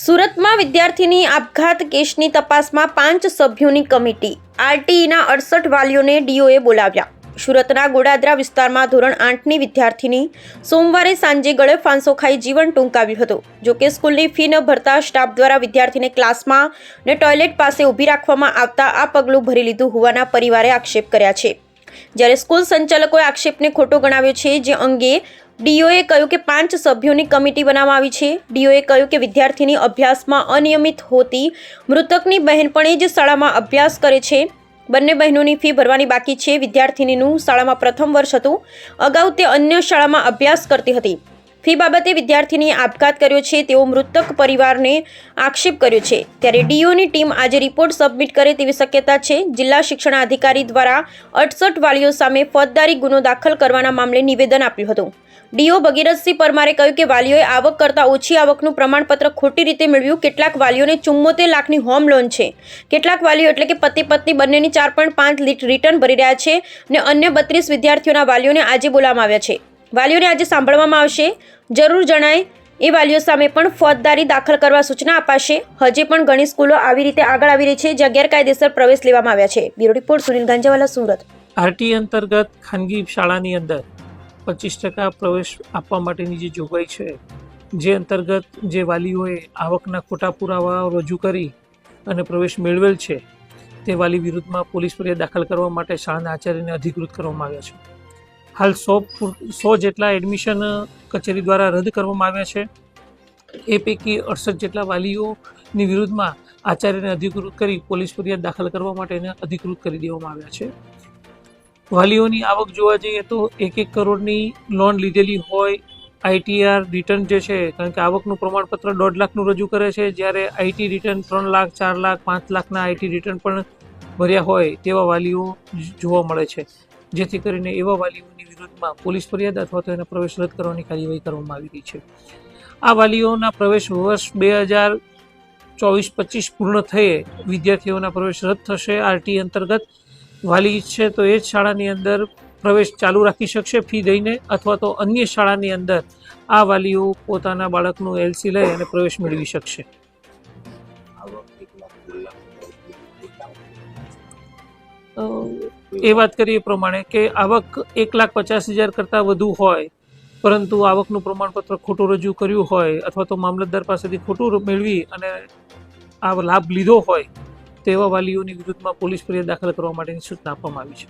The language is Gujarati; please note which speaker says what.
Speaker 1: સુરતમાં વિદ્યાર્થીની આપઘાત કેસની તપાસમાં 5 સભ્યોની કમિટી, આરટીઈના 68 વાલીઓને ડીઓએ બોલાવ્યા। સુરતના ગોડાદરા વિસ્તારમાં ધોરણ 8ની વિદ્યાર્થીની સોમવારે સાંજે ગળે ફાંસો ખાઈ જીવન ટૂંકાવ્યું હતું। જોકે સ્કૂલની ફી ન ભરતા સ્ટાફ દ્વારા વિદ્યાર્થીને ક્લાસમાં ને ટોયલેટ પાસે ઊભી રાખવામાં આવતા આ પગલું ભરી લીધું હોવાના પરિવારે આક્ષેપ કર્યા છે। જ્યારે સ્કૂલ સંચાલકોએ આક્ષેપને ખોટો ગણાવ્યો છે, જે અંગે ડીઓએ કહ્યું કે 5 સભ્યોની કમિટી બનાવવામાં આવી છે। ડીઓએ કહ્યું કે વિદ્યાર્થીની અભ્યાસમાં અનિયમિત હોતી મૃતકની બહેનપણી જ શાળામાં અભ્યાસ કરે છે। બંને બહેનોની ફી ભરવાની બાકી છે। વિદ્યાર્થીનીનું શાળામાં પ્રથમ વર્ષ હતું। અગાઉ તે અન્ય શાળામાં અભ્યાસ કરતી હતી। ફી બાબતે વિદ્યાર્થીનીએ આપઘાત કર્યો છે તેવો મૃતક પરિવારને આક્ષેપ કર્યો છે। ત્યારે ડીઓની ટીમ આજે રિપોર્ટ સબમિટ કરે તેવી શક્યતા છે। જિલ્લા શિક્ષણાધિકારી દ્વારા 68 વાલીઓ સામે ફોજદારી ગુનો દાખલ કરવાના મામલે નિવેદન આપ્યું હતું। ડીઓ ભગીરથસિંહ પરમારે કહ્યું કે વાલીઓએ આવક કરતાં ઓછી આવકનું પ્રમાણપત્ર ખોટી રીતે મેળવ્યું। કેટલાક વાલીઓને 74 લાખની હોમ લોન છે। કેટલાક વાલીઓ એટલે કે પતિ પત્ની બંનેની 4.5 રિટર્ન ભરી રહ્યા છે અને અન્ય 32 વિદ્યાર્થીઓના વાલીઓને આજે બોલાવવામાં આવ્યા છે। વાલીઓને આજે સાંભળવામાં આવશે। જરૂર જણાય એ વાલીઓ સામે પણ ફોજદારી દાખલ કરવા સૂચના અપાશે। હજી પણ ઘણી સ્કૂલો આવી રીતે આગળ આવી રહી છે જ્યાં ગેરકાયદેસર પ્રવેશ લેવામાં આવ્યા છે। Bureau report Sunil Ganjawala, Surat.
Speaker 2: RT અંતર્ગત ખાનગી શાળાની અંદર 25% પ્રવેશ આપવા માટેની જે જોગવાઈ છે, જે અંતર્ગત જે વાલીઓએ આવકના ખોટા પુરાવાઓ રજૂ કરી અને પ્રવેશ મેળવેલ છે તે વાલી વિરુદ્ધમાં પોલીસ ફરિયાદ દાખલ કરવા માટે શાળાના આચાર્યને અધિકૃત કરવામાં આવ્યા છે। હાલ 100 જેટલા એડમિશન કચેરી દ્વારા રદ કરવામાં આવ્યા છે। એ પૈકી 68 જેટલા વાલીઓની વિરુદ્ધમાં આચાર્યને અધિકૃત કરી પોલીસ ફરિયાદ દાખલ કરવા માટે એને અધિકૃત કરી દેવામાં આવ્યા છે। વાલીઓની આવક જોવા જઈએ તો 1 કરોડની લોન લીધેલી હોય। આઈટીઆર રિટર્ન જે છે, કારણ કે આવકનું પ્રમાણપત્ર 1.5 લાખનું રજૂ કરે છે, જ્યારે આઈટી રિટર્ન 3 લાખ, 4 લાખ, 5 લાખના આઈટી રિટર્ન પણ ભર્યા હોય તેવા વાલીઓ જોવા મળે છે। જેથી કરીને એવા વાલીઓની વિરુદ્ધમાં પોલીસ ફરિયાદ અથવા તો એના પ્રવેશ રદ કરવાની કાર્યવાહી કરવામાં આવી રહી છે। આ વાલીઓના પ્રવેશ વર્ષ 2024-25 પૂર્ણ થયે વિદ્યાર્થીઓના પ્રવેશ રદ થશે। આરટી અંતર્ગત વાલી ઈચ્છે તો એ જ શાળાની અંદર પ્રવેશ ચાલુ રાખી શકશે ફી દઈને, અથવા તો અન્ય શાળાની અંદર આ વાલીઓ પોતાના બાળકનું એલસી લઈ અને પ્રવેશ મેળવી શકશે। એ વાત કરીએ પ્રમાણે કે આવક 1,50,000 કરતાં વધુ હોય પરંતુ આવકનું પ્રમાણપત્ર ખોટું રજૂ કર્યું હોય અથવા તો મામલતદાર પાસેથી ખોટું મેળવી અને આ લાભ લીધો હોય તેવા વાલીઓની વિરુદ્ધમાં પોલીસ ફરિયાદ દાખલ કરવા માટેની સૂચના આપવામાં આવી છે।